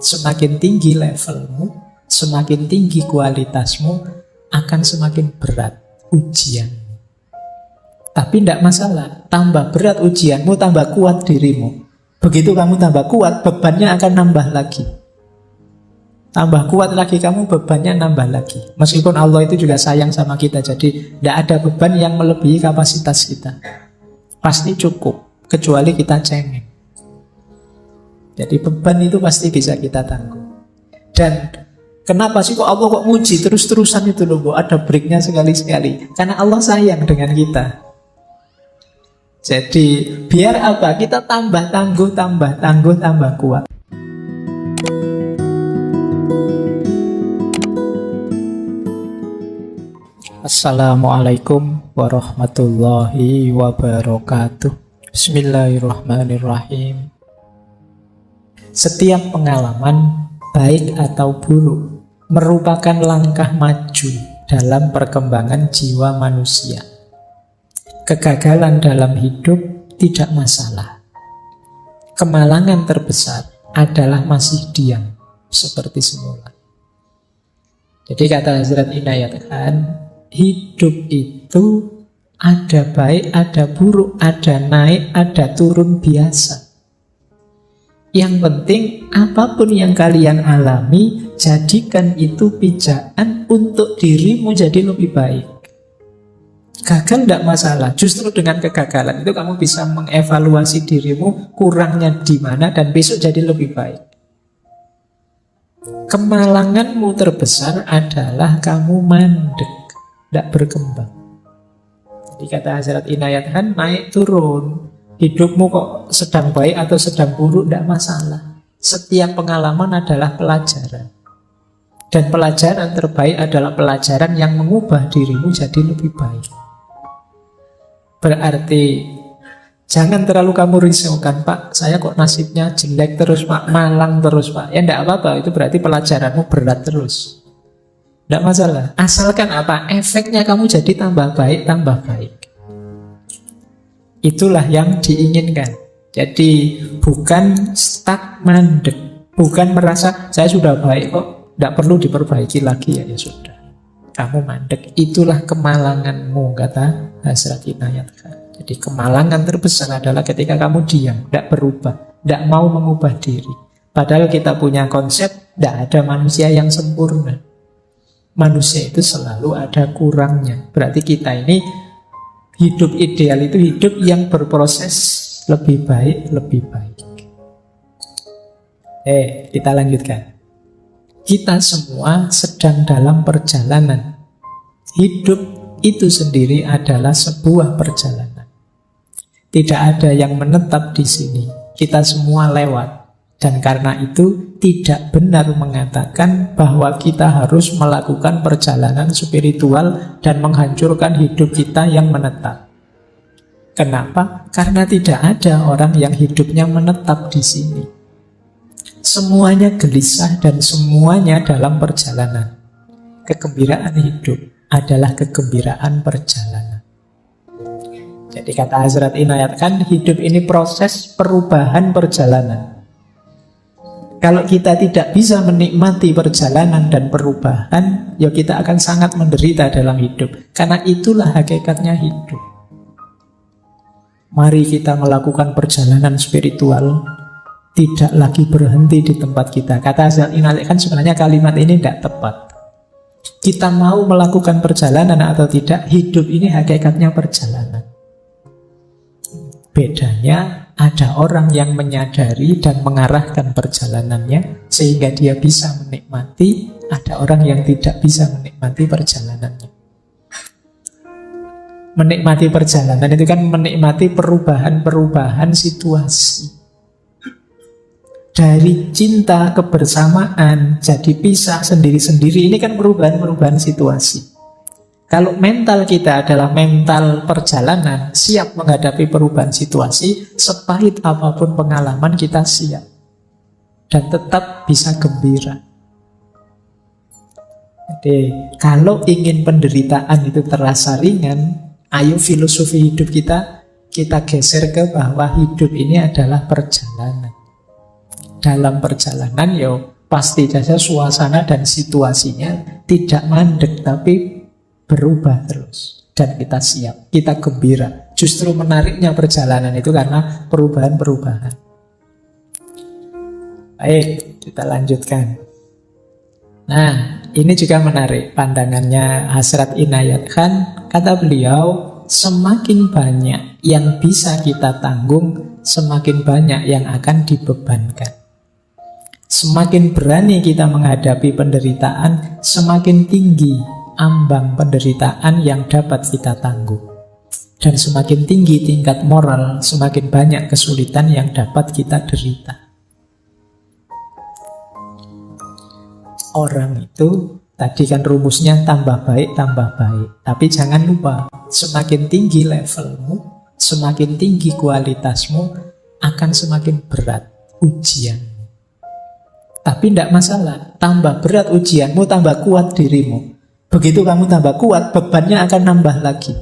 Semakin tinggi levelmu, semakin tinggi kualitasmu, akan semakin berat ujianmu. Tapi tidak masalah, tambah berat ujianmu, tambah kuat dirimu. Begitu kamu tambah kuat, bebannya akan nambah lagi. Tambah kuat lagi kamu, bebannya nambah lagi. Meskipun Allah itu juga sayang sama kita, jadi tidak ada beban yang melebihi kapasitas kita. Pasti cukup, kecuali kita cengeng. Jadi beban itu pasti bisa kita tanggung. Dan kenapa sih kok Allah kok muji terus-terusan itu loh, ada breaknya sekali-sekali? Karena Allah sayang dengan kita. Jadi biar apa? Kita tambah tangguh, tambah kuat. Assalamualaikum warahmatullahi wabarakatuh. Bismillahirrahmanirrahim. Setiap pengalaman, baik atau buruk, merupakan langkah maju dalam perkembangan jiwa manusia. Kegagalan dalam hidup tidak masalah. Kemalangan terbesar adalah masih diam seperti semula. Jadi kata Hazrat Inayat Khan, hidup itu ada baik, ada buruk, ada naik, ada turun biasa. Yang penting apapun yang kalian alami, jadikan itu pijakan untuk dirimu jadi lebih baik. Gagal tidak masalah, justru dengan kegagalan itu kamu bisa mengevaluasi dirimu, kurangnya di mana, dan besok jadi lebih baik. Kemalanganmu terbesar adalah kamu mandek, tidak berkembang. Jadi kata Hazrat Inayat Khan, naik turun. Hidupmu kok sedang baik atau sedang buruk, tidak masalah. Setiap pengalaman adalah pelajaran. Dan pelajaran terbaik adalah pelajaran yang mengubah dirimu jadi lebih baik. Berarti jangan terlalu kamu risaukan, Pak, saya kok nasibnya jelek terus, Pak, malang terus, Pak. Ya tidak apa-apa, itu berarti pelajaranmu berat terus. Tidak masalah. Asalkan apa? Efeknya kamu jadi tambah baik, tambah baik. Itulah yang diinginkan. Jadi bukan stuck mandek, bukan merasa saya sudah baik kok, tidak perlu diperbaiki lagi, ya sudah. Kamu mandek, itulah kemalanganmu, kata Hazrat Inayat Khan. Jadi kemalangan terbesar adalah ketika kamu diam, tidak berubah, tidak mau mengubah diri. Padahal kita punya konsep, tidak ada manusia yang sempurna. Manusia itu selalu ada kurangnya. Berarti kita ini hidup ideal itu hidup yang berproses lebih baik, lebih baik. Kita lanjutkan. Kita semua sedang dalam perjalanan. Hidup itu sendiri adalah sebuah perjalanan. Tidak ada yang menetap di sini. Kita semua lewat. Dan karena itu tidak benar mengatakan bahwa kita harus melakukan perjalanan spiritual dan menghancurkan hidup kita yang menetap. Kenapa? Karena tidak ada orang yang hidupnya menetap di sini. Semuanya gelisah dan semuanya dalam perjalanan. Kegembiraan hidup adalah kegembiraan perjalanan. Jadi kata Hazrat Inayat Khan, hidup ini proses perubahan perjalanan. Kalau kita tidak bisa menikmati perjalanan dan perubahan, ya kita akan sangat menderita dalam hidup. Karena itulah hakikatnya hidup. Mari kita melakukan perjalanan spiritual, tidak lagi berhenti di tempat kita. Kata Hazrat Inayat Khan, sebenarnya kalimat ini tidak tepat. Kita mau melakukan perjalanan atau tidak, hidup ini hakikatnya perjalanan. Bedanya ada orang yang menyadari dan mengarahkan perjalanannya sehingga dia bisa menikmati, ada orang yang tidak bisa menikmati perjalanannya. Menikmati perjalanan itu kan menikmati perubahan-perubahan situasi. Dari cinta kebersamaan jadi pisah sendiri-sendiri, ini kan perubahan-perubahan situasi. Kalau mental kita adalah mental perjalanan, siap menghadapi perubahan situasi, sepahit apapun pengalaman kita siap. Dan tetap bisa gembira. Jadi, kalau ingin penderitaan itu terasa ringan, ayo filosofi hidup kita geser ke bahwa hidup ini adalah perjalanan. dalam perjalanan, pasti saja suasana dan situasinya tidak mandek, tapi berubah terus. Dan kita siap, kita gembira. Justru menariknya perjalanan itu karena perubahan-perubahan. Baik, kita lanjutkan. Nah, ini juga menarik pandangannya Hasrat Inayat Khan. Kata beliau, semakin banyak yang bisa kita tanggung, semakin banyak yang akan dibebankan. Semakin berani kita menghadapi penderitaan, semakin tinggi ambang penderitaan yang dapat kita tanggung. Dan semakin tinggi tingkat moral, semakin banyak kesulitan yang dapat kita derita. Orang itu, tadi kan rumusnya tambah baik, tambah baik. Tapi jangan lupa, semakin tinggi levelmu, semakin tinggi kualitasmu, akan semakin berat ujianmu. Tapi tidak masalah, tambah berat ujianmu, tambah kuat dirimu. Begitu kamu tambah kuat, bebannya akan nambah lagi.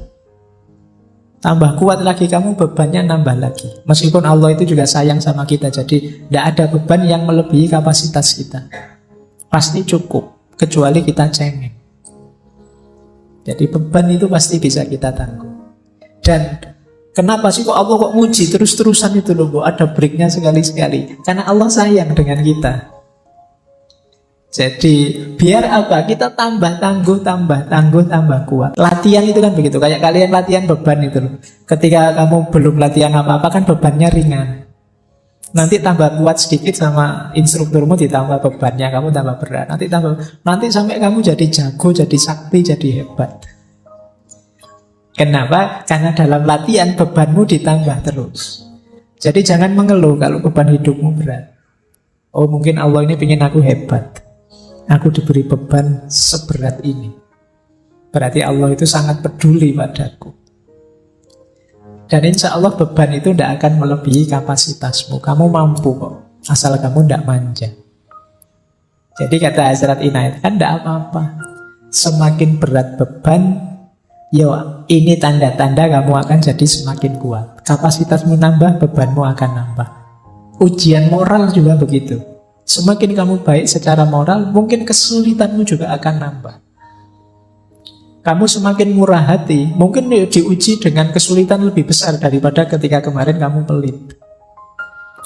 Tambah kuat lagi kamu, bebannya nambah lagi. Meskipun Allah itu juga sayang sama kita, jadi tidak ada beban yang melebihi kapasitas kita. Pasti cukup, kecuali kita cengeng. Jadi beban itu pasti bisa kita tanggung. Dan kenapa sih kok Allah kok muji terus-terusan itu loh, ada breaknya sekali-sekali? Karena Allah sayang dengan kita. Jadi biar apa? Kita tambah tangguh, tambah kuat. Latihan itu kan begitu. Kayak kalian latihan beban itu loh. Ketika kamu belum latihan apa-apa kan bebannya ringan. Nanti tambah kuat sedikit sama instrukturmu, ditambah bebannya, kamu tambah berat. Nanti sampai kamu jadi jago, jadi sakti, jadi hebat. Kenapa? Karena dalam latihan bebanmu ditambah terus. Jadi jangan mengeluh kalau beban hidupmu berat. Oh, mungkin Allah ini ingin aku hebat. Aku diberi beban seberat ini. Berarti Allah itu sangat peduli padaku. Dan insya Allah beban itu tidak akan melebihi kapasitasmu. Kamu mampu kok, asal kamu tidak manja. Jadi kata Hasrat Inayat kan tidak apa-apa. Semakin berat beban, ini tanda-tanda kamu akan jadi semakin kuat. Kapasitasmu nambah, bebanmu akan nambah. Ujian moral juga begitu. Semakin kamu baik secara moral, mungkin kesulitanmu juga akan nambah. Kamu semakin murah hati, mungkin diuji dengan kesulitan lebih besar daripada ketika kemarin kamu pelit.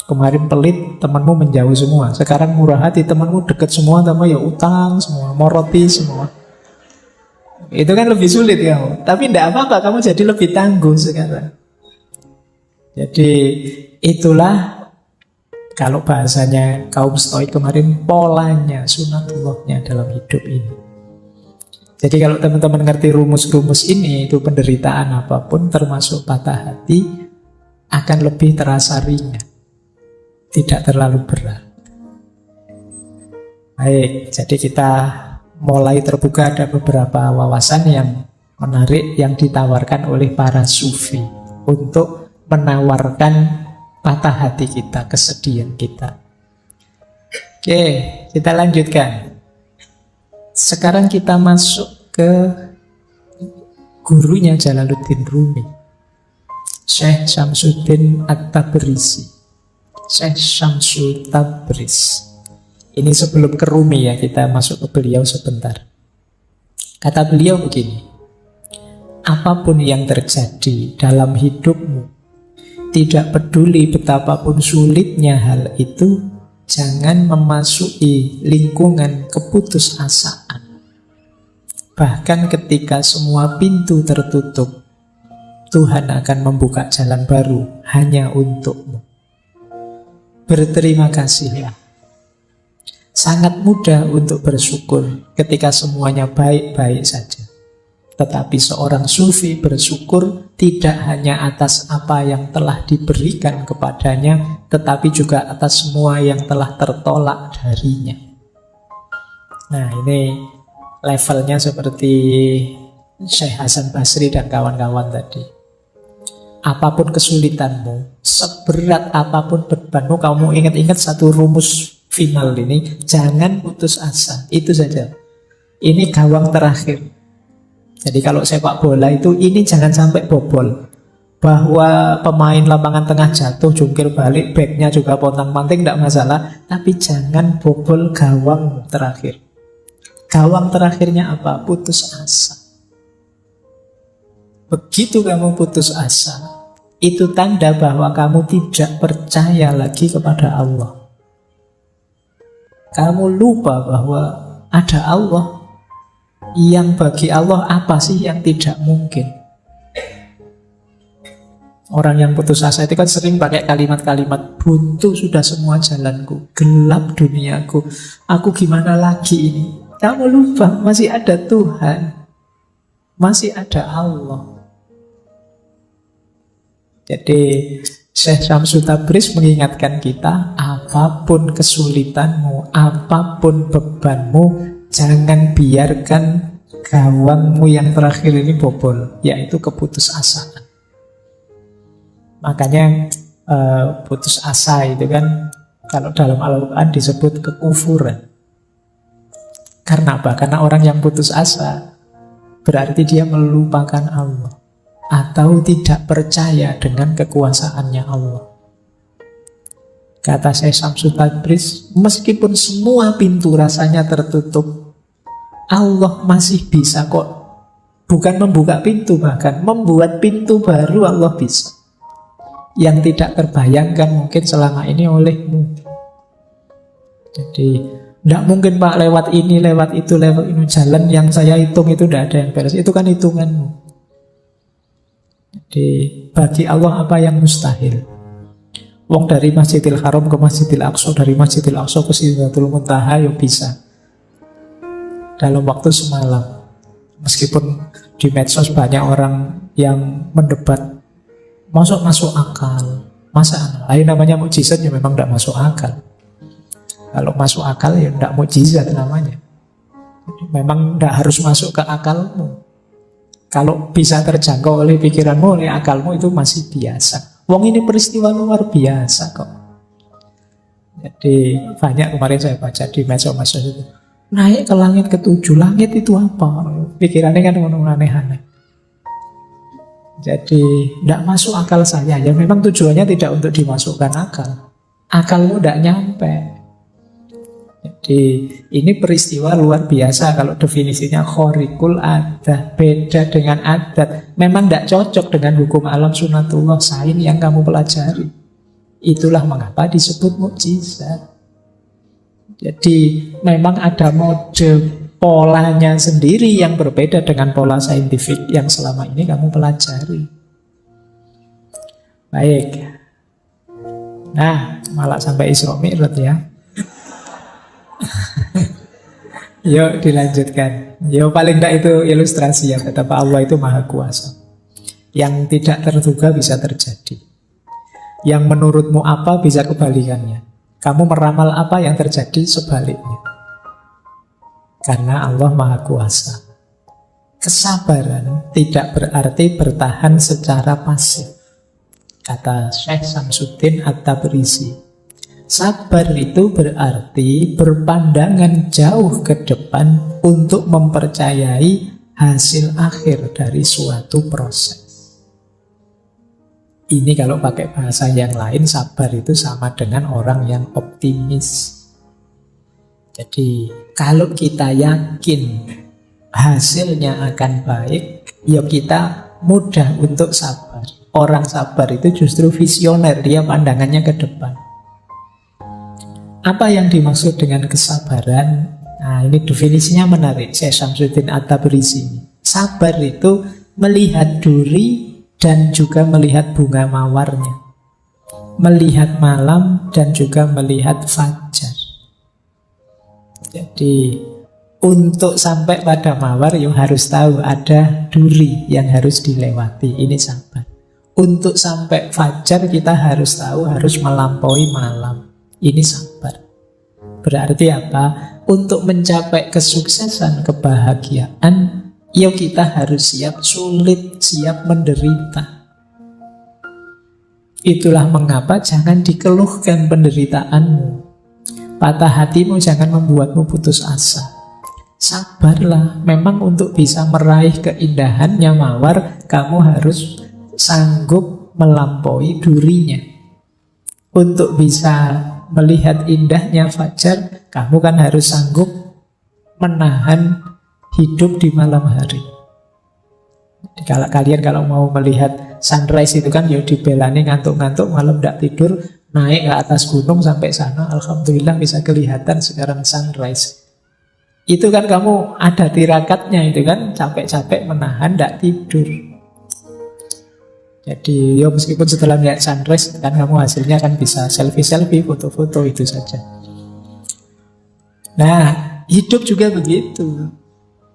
Kemarin pelit, temanmu menjauh semua. Sekarang murah hati, temanmu deket semua, temanmu ya utang semua, moroti semua. Itu kan lebih sulit kamu. Tapi tidak apa-apa, kamu jadi lebih tangguh sekarang. Jadi itulah, kalau bahasanya kaum Stoik kemarin, polanya, sunatullahnya dalam hidup ini. Jadi kalau teman-teman ngerti rumus-rumus ini, itu penderitaan apapun termasuk patah hati akan lebih terasa ringan, tidak terlalu berat. Baik, jadi kita mulai terbuka, ada beberapa wawasan yang menarik yang ditawarkan oleh para sufi untuk menawarkan patah hati kita, kesedihan kita. Oke, kita lanjutkan. Sekarang kita masuk ke gurunya Jalaluddin Rumi, Syekh Syamsuddin At-Tabrisi. Syekh Syamsul Tabriz. Ini sebelum ke Rumi ya, kita masuk ke beliau sebentar. Kata beliau begini, apapun yang terjadi dalam hidupmu, tidak peduli betapapun sulitnya hal itu, jangan memasuki lingkungan keputusasaan. Bahkan ketika semua pintu tertutup, Tuhan akan membuka jalan baru hanya untukmu. Berterima kasihlah. Sangat mudah untuk bersyukur ketika semuanya baik-baik saja. Tetapi seorang sufi bersyukur tidak hanya atas apa yang telah diberikan kepadanya, tetapi juga atas semua yang telah tertolak darinya. Nah, ini levelnya seperti Syekh Hasan Basri dan kawan-kawan tadi. Apapun kesulitanmu, seberat apapun bebanmu, kamu ingat-ingat satu rumus final ini, jangan putus asa. Itu saja. Ini gawang terakhir. Jadi kalau sepak bola itu, ini jangan sampai bobol. bahwa pemain lapangan tengah jatuh, jungkir balik, backnya juga pontang-panting, tidak masalah. Tapi jangan bobol gawang terakhir. Gawang terakhirnya apa? Putus asa. Begitu kamu putus asa, itu tanda bahwa kamu tidak percaya lagi kepada Allah. Kamu lupa bahwa ada Allah. Yang bagi Allah apa sih yang tidak mungkin? Orang yang putus asa itu kan sering pakai kalimat-kalimat, buntu sudah semua jalanku, gelap duniaku, aku gimana lagi ini? Kamu lupa masih ada Tuhan, masih ada Allah. Jadi Syekh Syamsul Tabriz mengingatkan kita, apapun kesulitanmu, apapun bebanmu, jangan biarkan gawangmu yang terakhir ini bobol, yaitu keputusasaan. Makanya putus asa itu kan kalau dalam Al-Quran disebut kekufuran. Karena apa? Karena orang yang putus asa berarti dia melupakan Allah atau tidak percaya dengan kekuasaannya Allah. Kata Syekh Syamsul Tabriz, meskipun semua pintu rasanya tertutup, Allah masih bisa kok. Bukan membuka pintu, bahkan membuat pintu baru Allah bisa, yang tidak terbayangkan mungkin selama ini olehmu. Jadi tidak mungkin Pak lewat ini, lewat itu, lewat ini. Jalan yang saya hitung itu tidak ada yang beres. Itu kan hitunganmu. Jadi bagi Allah apa yang mustahil? Wong dari Masjidil Haram ke Masjidil Aqsa, dari Masjidil Aqsa ke Sidratul Muntaha, ya bisa dalam waktu semalam. Meskipun di medsos banyak orang yang mendebat, masuk akal. Masa lain namanya mukjizat, ya memang tidak masuk akal. Kalau masuk akal ya tidak mukjizat namanya. Memang tidak harus masuk ke akalmu. Kalau bisa terjangkau oleh pikiranmu, oleh akalmu, itu masih biasa. Wong ini peristiwa luar biasa kok. Jadi banyak kemarin saya baca di medsos itu, naik ke langit ke-7, langit itu apa? Pikirannya kan aneh-aneh. Jadi tidak masuk akal saya. Ya memang tujuannya tidak untuk dimasukkan akal. Akalmu tidak nyampe. Jadi ini peristiwa luar biasa. Kalau definisinya khorikul adat, beda dengan adat. Memang tidak cocok dengan hukum alam sunatullah sain yang kamu pelajari. Itulah mengapa disebut mukjizat. Jadi memang ada mode polanya sendiri yang berbeda dengan pola saintifik yang selama ini kamu pelajari. Baik. Nah, malah sampai Isra Mi'raj ya. Yuk dilanjutkan. Yuk paling tidak itu ilustrasi ya betapa Allah itu maha kuasa. Yang tidak terduga bisa terjadi. Yang menurutmu apa bisa kebalikannya. Kamu meramal apa yang terjadi sebaliknya. Karena Allah maha kuasa. Kesabaran tidak berarti bertahan secara pasif. Kata Syekh Syamsuddin At-Tabrizi, sabar itu berarti berpandangan jauh ke depan untuk mempercayai hasil akhir dari suatu proses. Ini kalau pakai bahasa yang lain, sabar itu sama dengan orang yang optimis. Jadi kalau kita yakin hasilnya akan baik, ya kita mudah untuk sabar. Orang sabar itu justru visioner, dia pandangannya ke depan. Apa yang dimaksud dengan kesabaran? Nah, ini definisinya menarik. Syekh Syamsuddin At-Tabrizi. Sabar itu melihat duri dan juga melihat bunga mawarnya. Melihat malam dan juga melihat fajar. Jadi untuk sampai pada mawar yang harus tahu ada duri yang harus dilewati. Ini sabar. Untuk sampai fajar kita harus tahu harus melampaui malam. Ini sabar. Berarti apa? Untuk mencapai kesuksesan, kebahagiaan, ya kita harus siap sulit, siap menderita. Itulah mengapa jangan dikeluhkan penderitaanmu. Patah hatimu jangan membuatmu putus asa. Sabarlah. Memang untuk bisa meraih keindahannya mawar, kamu harus sanggup melampaui durinya. Untuk bisa melihat indahnya fajar, kamu kan harus sanggup menahan hidup di malam hari. Jadi kalau kalian mau melihat sunrise itu kan ya dibelani ngantuk-ngantuk, malam tidak tidur, naik ke atas gunung sampai sana, alhamdulillah bisa kelihatan sekarang sunrise. Itu kan kamu ada tirakatnya, itu kan capek-capek menahan tidak tidur. Jadi ya meskipun setelah melihat sunrise kan kamu hasilnya kan bisa selfie-selfie, foto-foto, itu saja. Nah, hidup juga begitu.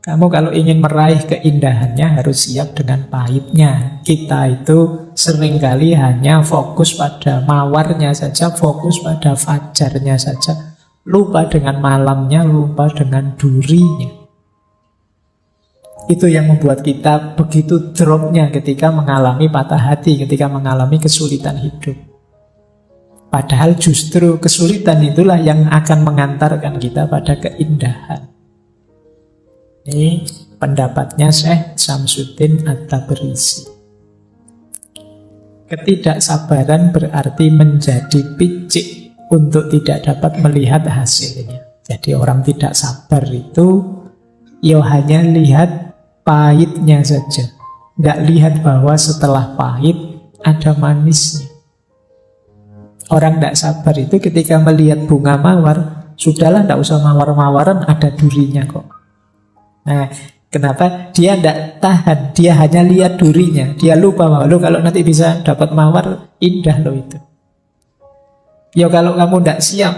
Kamu kalau ingin meraih keindahannya harus siap dengan pahitnya. Kita itu seringkali hanya fokus pada mawarnya saja, fokus pada fajarnya saja. Lupa dengan malamnya, lupa dengan durinya. Itu yang membuat kita begitu dropnya ketika mengalami patah hati, ketika mengalami kesulitan hidup. Padahal justru kesulitan itulah yang akan mengantarkan kita pada keindahan. Ini pendapatnya Syekh Syamsuddin At-Tabrisi. Ketidaksabaran berarti menjadi picik untuk tidak dapat melihat hasilnya. Jadi orang tidak sabar itu ya hanya lihat pahitnya saja, nggak lihat bahwa setelah pahit ada manisnya. Orang tidak sabar itu ketika melihat bunga mawar, sudahlah tidak usah mawar-mawaran, ada durinya kok. Nah, kenapa? Dia tidak tahan, dia hanya lihat durinya. Dia lupa bahwa kalau nanti bisa dapat mawar, indah loh itu. Ya kalau kamu tidak siap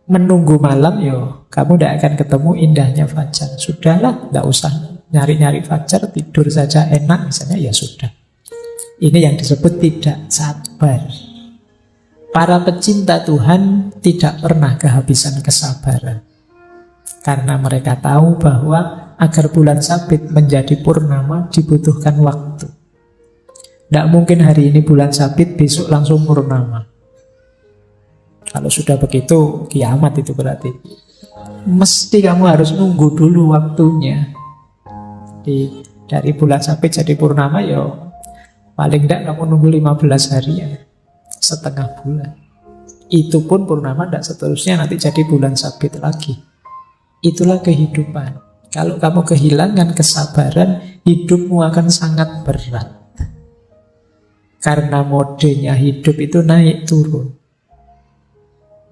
menunggu malam, ya kamu tidak akan ketemu indahnya fajar. Sudahlah, tidak usah nyari-nyari fajar, tidur saja enak misalnya, ya sudah. Ini yang disebut tidak sabar. Para pecinta Tuhan tidak pernah kehabisan kesabaran. Karena mereka tahu bahwa agar bulan sabit menjadi purnama dibutuhkan waktu. Tidak mungkin hari ini bulan sabit, besok langsung purnama. Kalau sudah begitu, kiamat itu berarti. Mesti kamu harus nunggu dulu waktunya. Dari bulan sabit jadi purnama, ya paling tidak kamu nunggu 15 hari ya, setengah bulan. Itu pun purnama tidak seterusnya nanti jadi bulan sabit lagi. Itulah kehidupan. Kalau kamu kehilangan kesabaran, hidupmu akan sangat berat. Karena modenya hidup itu naik turun.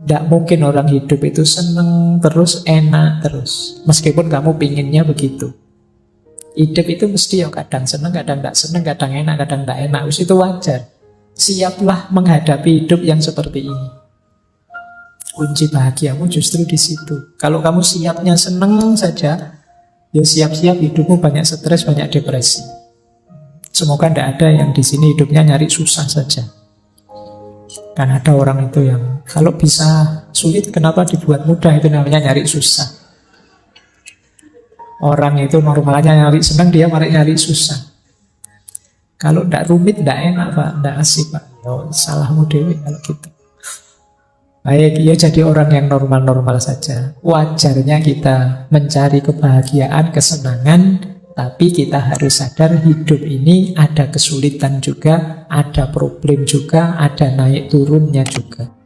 Tidak mungkin orang hidup itu seneng terus, enak terus. Meskipun kamu pinginnya begitu. Hidup itu mesti ya kadang seneng, kadang tidak seneng, kadang enak, kadang tidak enak. Itu wajar. Siaplah menghadapi hidup yang seperti ini. Kunci bahagiamu justru di situ. Kalau kamu siapnya seneng saja, ya siap-siap hidupmu banyak stres, banyak depresi. Semoga tidak ada yang di sini hidupnya nyari susah saja. Kan ada orang itu yang kalau bisa sulit, kenapa dibuat mudah? Itu namanya nyari susah. Orang itu normalnya nyari senang, dia malah nyari susah. Kalau tidak rumit, tidak enak Pak, tidak asik Pak. Ya, salahmu dewe kalau gitu. Baik, ya jadi orang yang normal-normal saja. Wajarnya kita mencari kebahagiaan, kesenangan, tapi kita harus sadar hidup ini ada kesulitan juga, ada problem juga, ada naik turunnya juga.